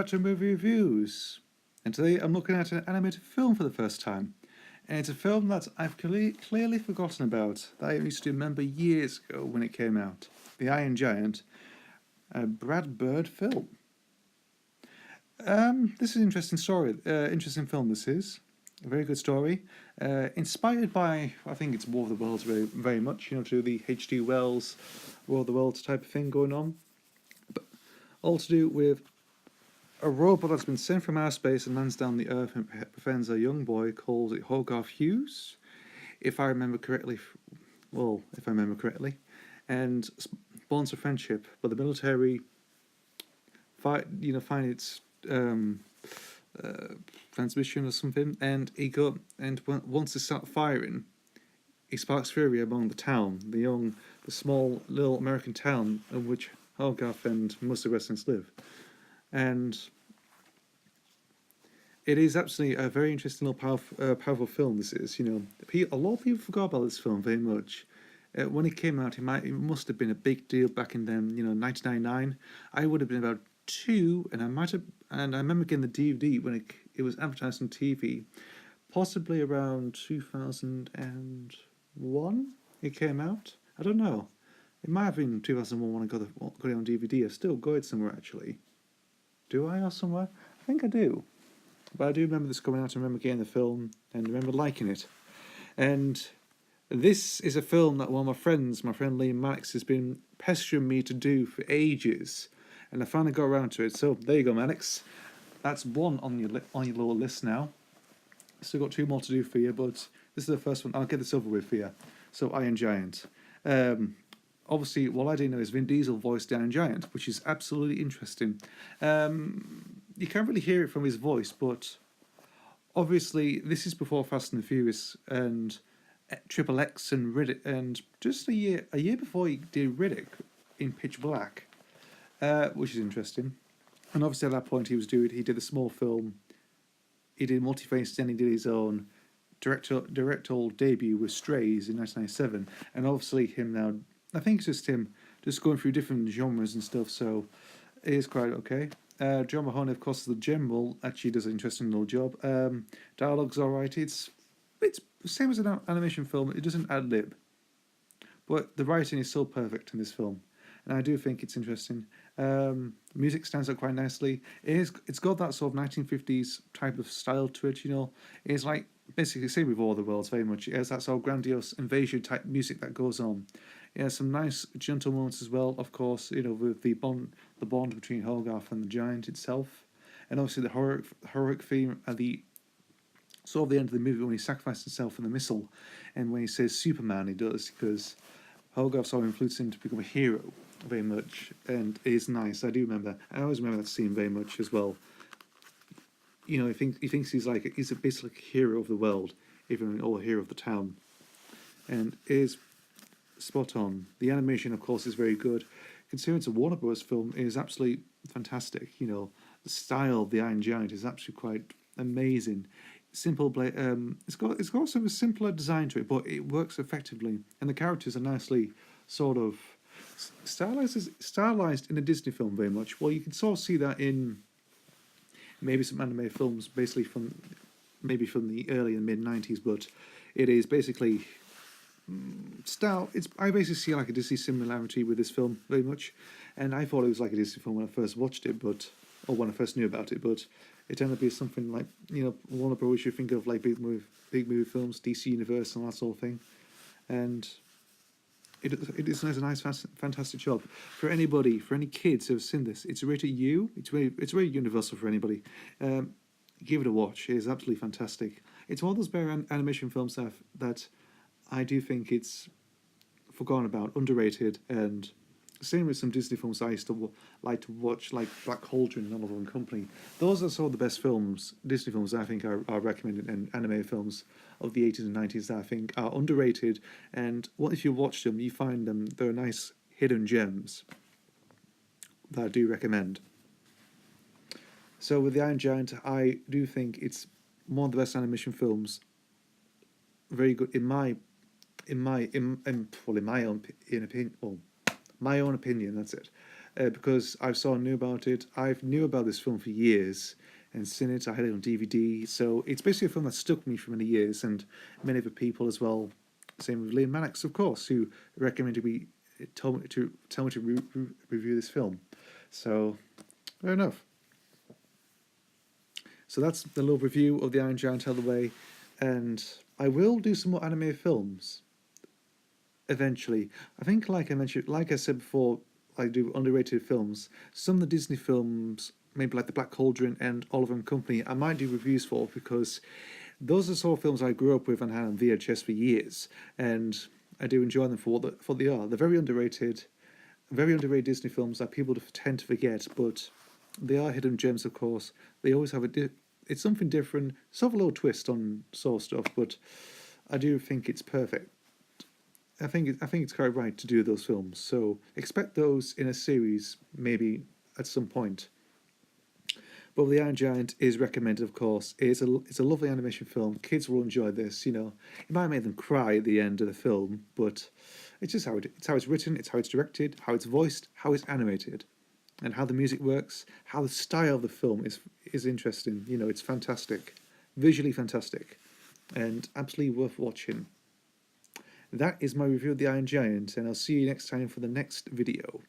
back to movie reviews. And today I'm looking at an animated film for the first time. And it's a film that I've clearly forgotten about, that I used to remember years ago when it came out. The Iron Giant, a Brad Bird film. This is an interesting story, interesting film this is. A very good story. Inspired by, I think it's War of the Worlds very, very much, to the H.G. Wells War of the Worlds type of thing going on. But all to do with a robot that's been sent from outer space and lands down the Earth and befriends a young boy called Hogarth Hughes, if I remember correctly. And bonds a friendship. But the military find its transmission or something, and once they start firing, he sparks fury among the town, the small little American town in which Hogarth and most of the residents live. And it is absolutely a very interesting little powerful film. This is, a lot of people forgot about this film very much. When it came out, it must have been a big deal back in then, 1999. I would have been about 2, and I remember getting the DVD when it was advertised on TV, possibly around 2001. It came out. I don't know. It might have been 2001 when I got it on DVD. I still got it somewhere actually. Do I or somewhere? I think I do. But I do remember this coming out. I remember getting the film and remember liking it. And this is a film that one of my friend Liam Max, has been pestering me to do for ages. And I finally got around to it. So there you go, Alex. That's one on your little list now. Still got 2 more to do for you, but this is the first one. I'll get this over with for you. So Iron Giant. Obviously, what I didn't know is Vin Diesel voiced the Iron Giant, which is absolutely interesting. You can't really hear it from his voice, but obviously this is before Fast and the Furious and Triple X and Riddick, and just a year before he did Riddick in Pitch Black, which is interesting. And obviously at that point he did a small film, he did Multiface, then he did his own directorial debut with Strays in 1997, and obviously him now, I think it's just him just going through different genres and stuff, so it is quite okay. John Mahoney, of course, the general, actually does an interesting little job. Dialogue's alright. It's the same as an animation film. It doesn't ad-lib, but the writing is so perfect in this film, and I do think it's interesting. Music stands out quite nicely. It's got that sort of 1950s type of style to it. It's like basically the same with All the Worlds very much. It has that sort of grandiose invasion type music that goes on. Yeah, some nice gentle moments as well, of course, with the bond between Hogarth and the giant itself. And obviously the heroic theme at the sort of the end of the movie when he sacrificed himself for the missile, and when he says Superman, he does, because Hogarth sort of influenced him to become a hero very much, and it is nice. I always remember that scene very much as well. He thinks he's basically a hero of the world, even a hero of the town, and it is spot on. The animation, of course, is very good. Considering it's a Warner Bros. Film, it is absolutely fantastic. The style of the Iron Giant is actually quite amazing. Simple, it's got sort of a simpler design to it, but it works effectively, and the characters are nicely sort of stylized in a Disney film very much. Well, you can sort of see that in maybe some anime films, basically from the early and mid 90s, but it is basically style. I basically see like a Disney similarity with this film very much, and I thought it was like a Disney film when I first watched it, or when I first knew about it, but it ended up being something like Warner Bros. You think of like big movie films, DC Universe and that sort of thing, and it does a nice fantastic job for anybody, for any kids who have seen this. It's rated U. It's very universal for anybody. Give it a watch. It is absolutely fantastic. It's one of those better animation films that I do think it's forgotten about, underrated, and same with some Disney films I used to like to watch, like Black Cauldron and Oliver and Company. Those are sort of the best Disney films I think are recommended, and anime films of the 80s and 90s that I think are underrated, and if you watch them, you find them, they're nice hidden gems that I do recommend. So with The Iron Giant, I do think it's one of the best animation films. Very good in my own opinion. That's it. because knew about it. I've knew about this film for years and seen it. I had it on DVD, so it's basically a film that stuck with me for many years, and many other people as well. Same with Liam Mannix, of course, who recommended me, told me to tell me to review this film. So, fair enough. So that's the little review of the Iron Giant out of the way, and I will do some more anime films eventually. I think, like I mentioned, like I said before, I do underrated films. Some of the Disney films, maybe like The Black Cauldron and Oliver and Company, I might do reviews for because those are the sort of films I grew up with and had on VHS for years, and I do enjoy them for what they are. They're very underrated Disney films that people tend to forget, but they are hidden gems, of course. They always have it's something different, sort of a little twist on Saw stuff, but I do think it's perfect. I think it's quite right to do those films. So expect those in a series, maybe at some point. But The Iron Giant is recommended, of course. It's a lovely animation film. Kids will enjoy this. It might make them cry at the end of the film, but it's just it's how it's written, it's how it's directed, how it's voiced, how it's animated, and how the music works. How the style of the film is interesting. It's fantastic, visually fantastic, and absolutely worth watching. That is my review of The Iron Giant, and I'll see you next time for the next video.